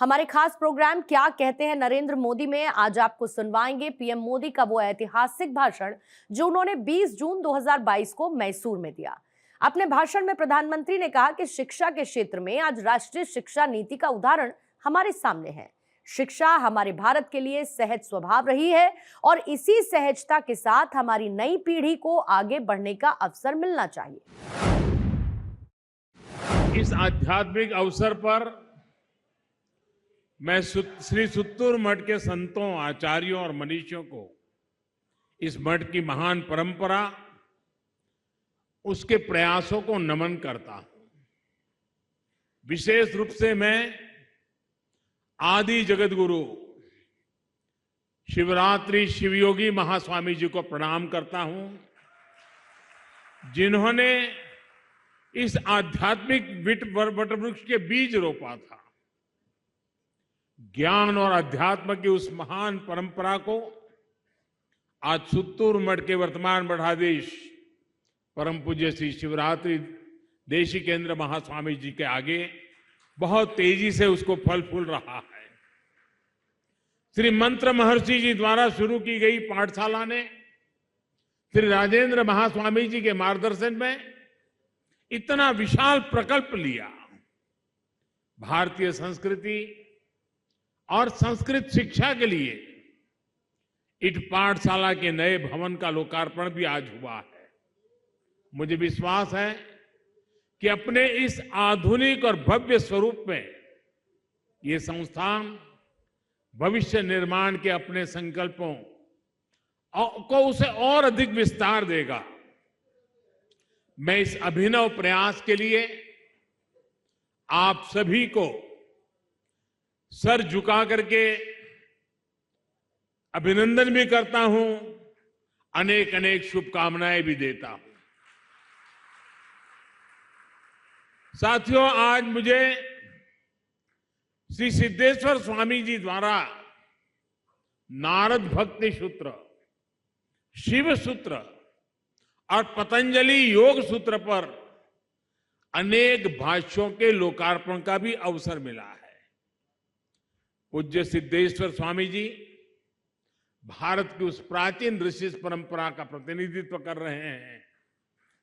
हमारे खास प्रोग्राम क्या कहते हैं नरेंद्र मोदी में आज आपको सुनवाएंगे पीएम मोदी का वो ऐतिहासिक भाषण जो उन्होंने 20 जून 2022 को मैसूर में दिया। अपने भाषण में प्रधानमंत्री ने कहा कि शिक्षा के क्षेत्र में आज राष्ट्रीय शिक्षा नीति का उदाहरण हमारे सामने है। शिक्षा हमारे भारत के लिए सहज स्वभाव रही है और इसी सहजता के साथ हमारी नई पीढ़ी को आगे बढ़ने का अवसर मिलना चाहिए। इस आध्यात्मिक अवसर पर मैं श्री सुत्तूर मठ के संतों, आचार्यों और मनीषियों को इस मठ की महान परंपरा, उसके प्रयासों को नमन करता हूं। विशेष रूप से मैं आदि जगत गुरु शिवरात्रि शिवयोगी महास्वामी जी को प्रणाम करता हूं, जिन्होंने इस आध्यात्मिक वटवृक्ष के बीज रोपा था। ज्ञान और अध्यात्म की उस महान परंपरा को आज सुत्तूर मठ के वर्तमान मठाधीश परम पूज्य श्री शिवरात्रि देशिकेंद्र महास्वामी जी के आगे बहुत तेजी से उसको फल फूल रहा है। श्री मंत्र महर्षि जी द्वारा शुरू की गई पाठशाला ने श्री राजेंद्र महास्वामी जी के मार्गदर्शन में इतना विशाल प्रकल्प लिया। भारतीय संस्कृति और संस्कृत शिक्षा के लिए इस पाठशाला के नए भवन का लोकार्पण भी आज हुआ है। मुझे विश्वास है कि अपने इस आधुनिक और भव्य स्वरूप में ये संस्थान भविष्य निर्माण के अपने संकल्पों को उसे और अधिक विस्तार देगा। मैं इस अभिनव प्रयास के लिए आप सभी को सर झुका करके अभिनंदन भी करता हूं, अनेक अनेक शुभकामनाएं भी देता हूं। साथियों, आज मुझे श्री सिद्धेश्वर स्वामी जी द्वारा नारद भक्ति सूत्र, शिव सूत्र और पतंजलि योग सूत्र पर अनेक भाष्यों के लोकार्पण का भी अवसर मिला है। पूज्य सिद्धेश्वर स्वामी जी भारत की उस प्राचीन ऋषि परंपरा का प्रतिनिधित्व कर रहे हैं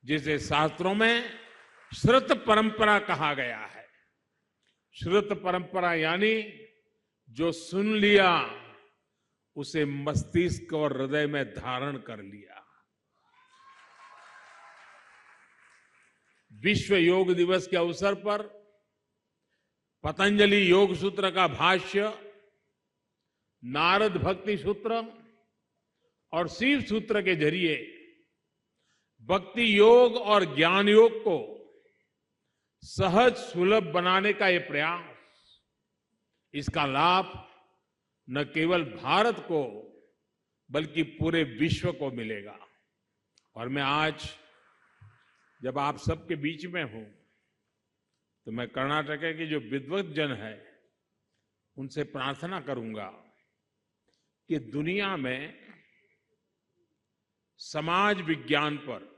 जिसे शास्त्रों में श्रुत परंपरा कहा गया है। श्रुत परंपरा यानी जो सुन लिया उसे मस्तिष्क और हृदय में धारण कर लिया। विश्व योग दिवस के अवसर पर पतंजलि योग सूत्र का भाष्य, नारद भक्ति सूत्र और शिव सूत्र के जरिए भक्ति योग और ज्ञान योग को सहज सुलभ बनाने का यह प्रयास, इसका लाभ न केवल भारत को बल्कि पूरे विश्व को मिलेगा। और मैं आज जब आप सबके बीच में हूं तो मैं कर्नाटक के जो विद्वत जन है उनसे प्रार्थना करूंगा कि दुनिया में समाज विज्ञान पर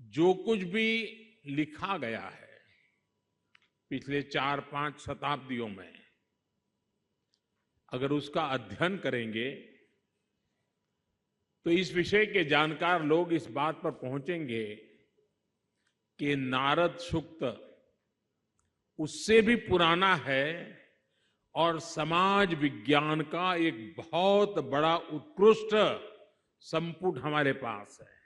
जो कुछ भी लिखा गया है पिछले 4-5 शताब्दियों में, अगर उसका अध्ययन करेंगे तो इस विषय के जानकार लोग इस बात पर पहुंचेंगे कि नारद सूक्त उससे भी पुराना है और समाज विज्ञान का एक बहुत बड़ा उत्कृष्ट संपुट हमारे पास है।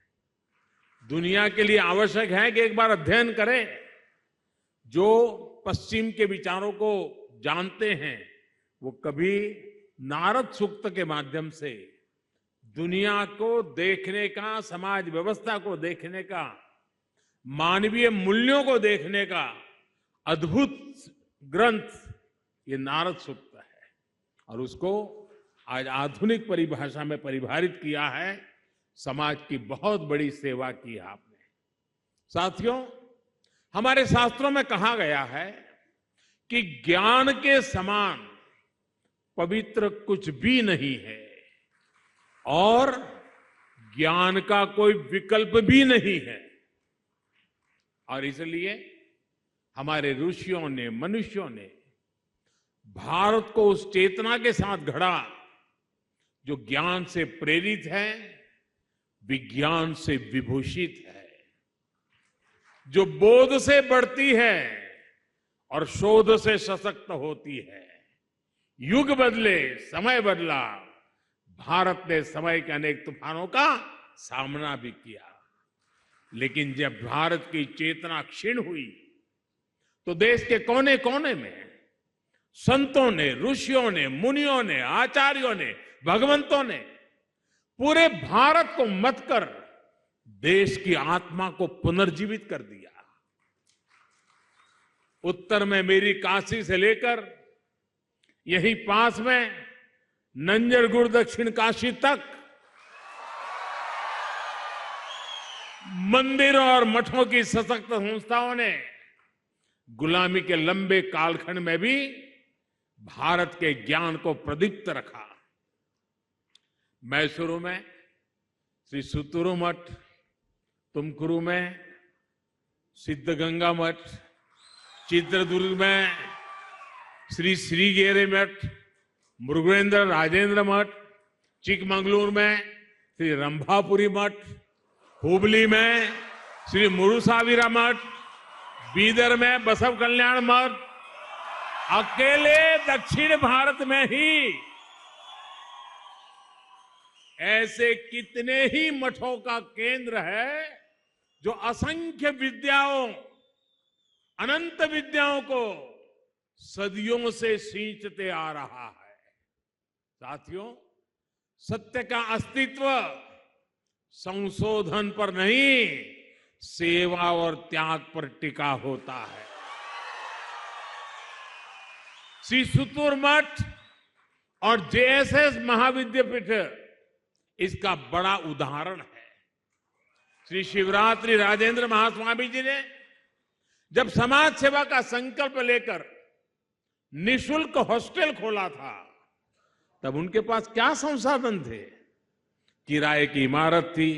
दुनिया के लिए आवश्यक है कि एक बार अध्ययन करें। जो पश्चिम के विचारों को जानते हैं वो कभी नारद सूक्त के माध्यम से दुनिया को देखने का, समाज व्यवस्था को देखने का, मानवीय मूल्यों को देखने का अद्भुत ग्रंथ ये नारद सूक्त है और उसको आज आधुनिक परिभाषा में परिभाषित किया है। समाज की बहुत बड़ी सेवा की है आपने। साथियों, हमारे शास्त्रों में कहा गया है कि ज्ञान के समान पवित्र कुछ भी नहीं है और ज्ञान का कोई विकल्प भी नहीं है। और इसलिए हमारे ऋषियों ने, मनुष्यों ने भारत को उस चेतना के साथ गढ़ा जो ज्ञान से प्रेरित है, विज्ञान से विभूषित है, जो बोध से बढ़ती है और शोध से सशक्त होती है। युग बदले, समय बदला, भारत ने समय के अनेक तूफानों का सामना भी किया, लेकिन जब भारत की चेतना क्षीण हुई तो देश के कोने कोने में संतों ने, ऋषियों ने, मुनियों ने, आचार्यों ने, भगवंतों ने पूरे भारत को मत कर देश की आत्मा को पुनर्जीवित कर दिया। उत्तर में मेरी काशी से लेकर यही पास में नंजरगुड़ दक्षिण काशी तक मंदिरों और मठों की सशक्त संस्थाओं ने गुलामी के लंबे कालखंड में भी भारत के ज्ञान को प्रदीप्त रखा। मैसूरू में श्री सुतुरु मठ, तुमकुरु में सिद्धगंगा मठ, चित्रदुर्ग में श्री श्रीगेरे मठ, मुरुगेंद्र राजेंद्र मठ, चिकमंगलुरु में श्री रंभापुरी मठ, हुबली में श्री मुरुसाविरा मठ, बीदर में बसव कल्याण मठ, अकेले दक्षिण भारत में ही ऐसे कितने ही मठों का केंद्र है जो असंख्य विद्याओं, अनंत विद्याओं को सदियों से सींचते आ रहा है। साथियों, सत्य का अस्तित्व संशोधन पर नहीं, सेवा और त्याग पर टिका होता है। श्री सुतुर मठ और जेएसएस महाविद्यापीठ इसका बड़ा उदाहरण है। श्री शिवरात्रि राजेंद्र महास्वामी जी ने जब समाज सेवा का संकल्प लेकर निशुल्क हॉस्टल खोला था, तब उनके पास क्या संसाधन थे? किराए की इमारत थी,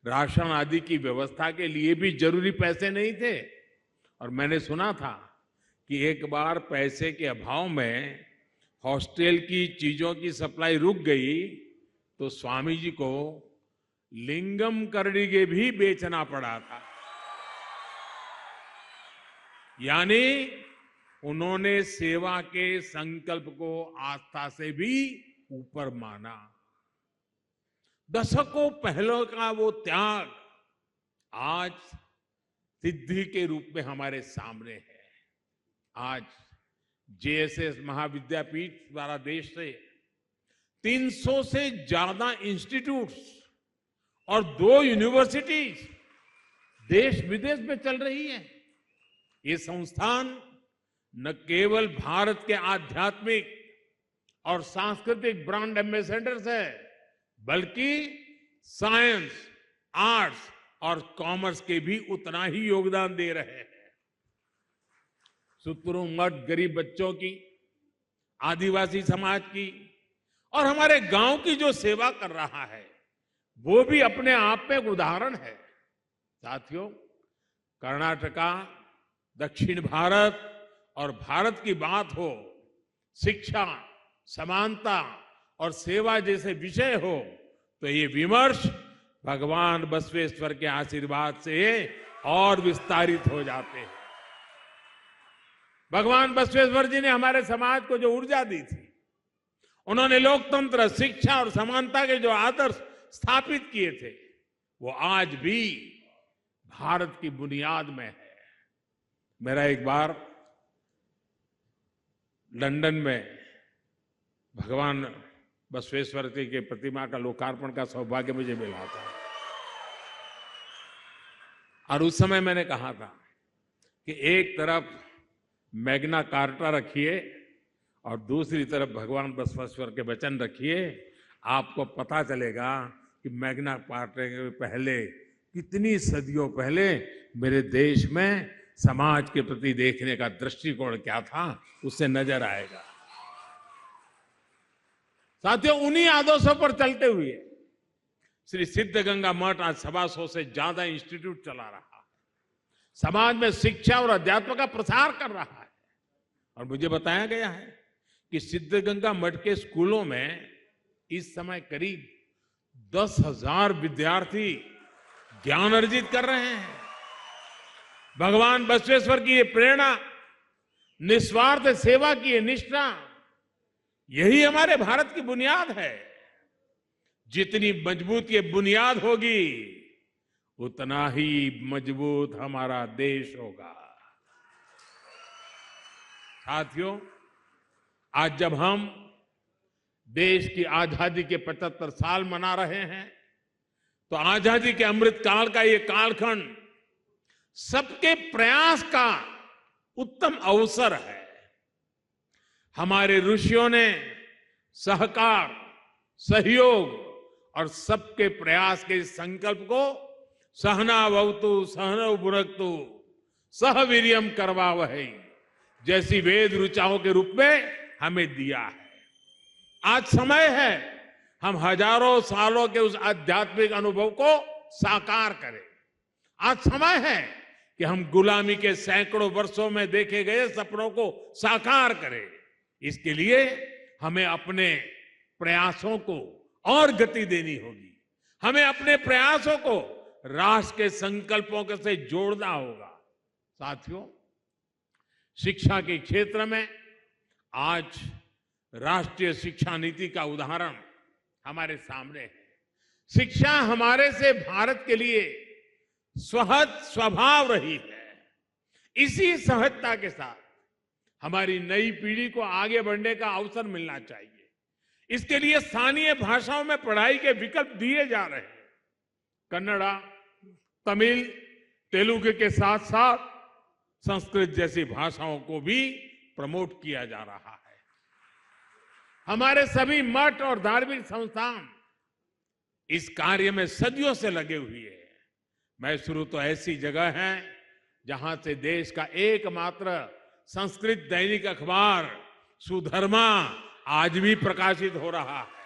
राशन आदि की व्यवस्था के लिए भी जरूरी पैसे नहीं थे। और मैंने सुना था कि एक बार पैसे के अभाव में हॉस्टल की चीजों की सप्लाई रुक गई तो स्वामी जी को लिंगम करडिगे भी बेचना पड़ा था। यानी उन्होंने सेवा के संकल्प को आस्था से भी ऊपर माना। दशकों पहले का वो त्याग आज सिद्धि के रूप में हमारे सामने है। आज जेएसएस महाविद्यापीठ द्वारा देश से 300 से ज्यादा इंस्टीट्यूट्स और 2 यूनिवर्सिटीज देश विदेश में चल रही है। ये संस्थान न केवल भारत के आध्यात्मिक और सांस्कृतिक ब्रांड एम्बेसडर्स है, बल्कि साइंस, आर्ट्स और कॉमर्स के भी उतना ही योगदान दे रहे हैं। सुतुरु मठ गरीब बच्चों की, आदिवासी समाज की और हमारे गांव की जो सेवा कर रहा है, वो भी अपने आप में एक उदाहरण है। साथियों, कर्नाटका, दक्षिण भारत और भारत की बात हो, शिक्षा, समानता और सेवा जैसे विषय हो, तो ये विमर्श भगवान बसवेश्वर के आशीर्वाद से और विस्तारित हो जाते हैं। भगवान बसवेश्वर जी ने हमारे समाज को जो ऊर्जा दी थी, उन्होंने लोकतंत्र, शिक्षा और समानता के जो आदर्श स्थापित किए थे, वो आज भी भारत की बुनियाद में है। मेरा एक बार लंदन में भगवान बसवेश्वर जी के प्रतिमा का लोकार्पण का सौभाग्य मुझे मिला था, और उस समय मैंने कहा था कि एक तरफ मैग्ना कार्टा रखिए और दूसरी तरफ भगवान बसवेश्वर के वचन रखिए, आपको पता चलेगा कि मैग्ना कार्टा के पहले, कितनी सदियों पहले मेरे देश में समाज के प्रति देखने का दृष्टिकोण क्या था, उससे नजर आएगा। साथियों, उन्हीं आदर्शों पर चलते हुए श्री सिद्धगंगा मठ आज 125 से ज्यादा इंस्टीट्यूट चला रहा है। समाज में शिक्षा और अध्यात्म का प्रसार कर रहा है। और मुझे बताया गया है कि सिद्धगंगा मठ के स्कूलों में इस समय करीब 10,000 विद्यार्थी ज्ञान अर्जित कर रहे हैं। भगवान बसवेश्वर की ये प्रेरणा, निस्वार्थ सेवा की ये निष्ठा, यही हमारे भारत की बुनियाद है। जितनी मजबूत ये बुनियाद होगी, उतना ही मजबूत हमारा देश होगा। साथियों, आज जब हम देश की आजादी के 75 साल मना रहे हैं, तो आजादी के अमृत काल का ये कालखंड सबके प्रयास का उत्तम अवसर है। हमारे ऋषियों ने सहकार, सहयोग और सबके प्रयास के इस संकल्प को सहनावतु सहनौ भुनक्तु सह वीर्यम करवावहै जैसी वेद ऋचाओं के रूप में हमें दिया है। आज समय है हम हजारों सालों के उस आध्यात्मिक अनुभव को साकार करें। आज समय है कि हम गुलामी के सैकड़ों वर्षों में देखे गए सपनों को साकार करें। इसके लिए हमें अपने प्रयासों को और गति देनी होगी। हमें अपने प्रयासों को राष्ट्र के संकल्पों के से जोड़ना होगा। साथियों, शिक्षा के क्षेत्र में आज राष्ट्रीय शिक्षा नीति का उदाहरण हमारे सामने है। शिक्षा हमारे से भारत के लिए सहज स्वभाव रही है। इसी सहजता के साथ हमारी नई पीढ़ी को आगे बढ़ने का अवसर मिलना चाहिए। इसके लिए स्थानीय भाषाओं में पढ़ाई के विकल्प दिए जा रहे हैं। कन्नड़ा, तमिल, तेलुगु के साथ साथ संस्कृत जैसी भाषाओं को भी प्रमोट किया जा रहा है। हमारे सभी मठ और धार्मिक संस्थान इस कार्य में सदियों से लगे हुए हैं। मैसूरू तो ऐसी जगह है जहां से देश का एकमात्र संस्कृत दैनिक अखबार सुधर्मा आज भी प्रकाशित हो रहा है।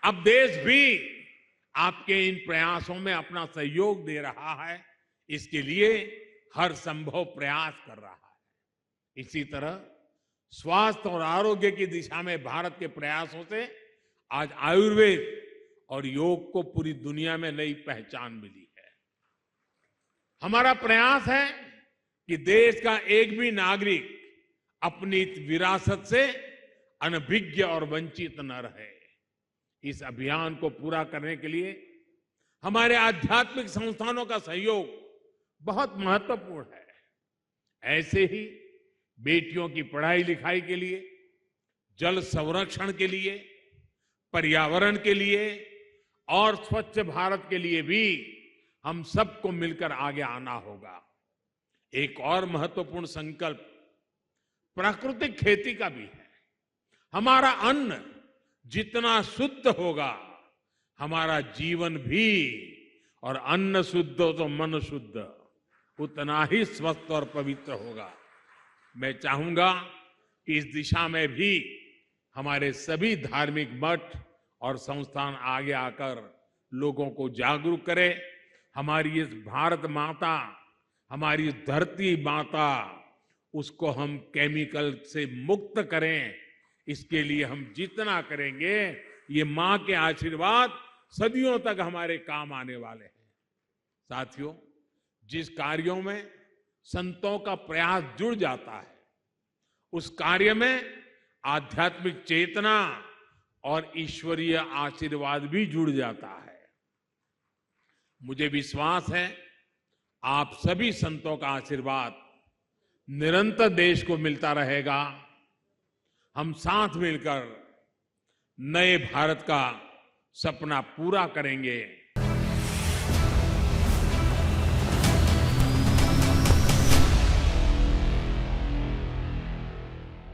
अब देश भी आपके इन प्रयासों में अपना सहयोग दे रहा है। इसके लिए हर संभव प्रयास कर रहा है। इसी तरह स्वास्थ्य और आरोग्य की दिशा में भारत के प्रयासों से आज आयुर्वेद और योग को पूरी दुनिया में नई पहचान मिली है। हमारा प्रयास है कि देश का एक भी नागरिक अपनी विरासत से अनभिज्ञ और वंचित न रहे। इस अभियान को पूरा करने के लिए हमारे आध्यात्मिक संस्थानों का सहयोग बहुत महत्वपूर्ण है। ऐसे ही बेटियों की पढ़ाई लिखाई के लिए, जल संरक्षण के लिए, पर्यावरण के लिए और स्वच्छ भारत के लिए भी हम सबको मिलकर आगे आना होगा। एक और महत्वपूर्ण संकल्प प्राकृतिक खेती का भी है। हमारा अन्न जितना शुद्ध होगा, हमारा जीवन भी, और अन्न शुद्ध हो तो मन शुद्ध, उतना ही स्वस्थ और पवित्र होगा। मैं चाहूंगा कि इस दिशा में भी हमारे सभी धार्मिक मठ और संस्थान आगे आकर लोगों को जागरूक करें। हमारी इस भारत माता, हमारी धरती माता, उसको हम केमिकल से मुक्त करें। इसके लिए हम जितना करेंगे, ये मां के आशीर्वाद सदियों तक हमारे काम आने वाले हैं। साथियों, जिस कार्यों में संतों का प्रयास जुड़ जाता है, उस कार्य में आध्यात्मिक चेतना और ईश्वरीय आशीर्वाद भी जुड़ जाता है। मुझे विश्वास है आप सभी संतों का आशीर्वाद निरंतर देश को मिलता रहेगा। हम साथ मिलकर नए भारत का सपना पूरा करेंगे।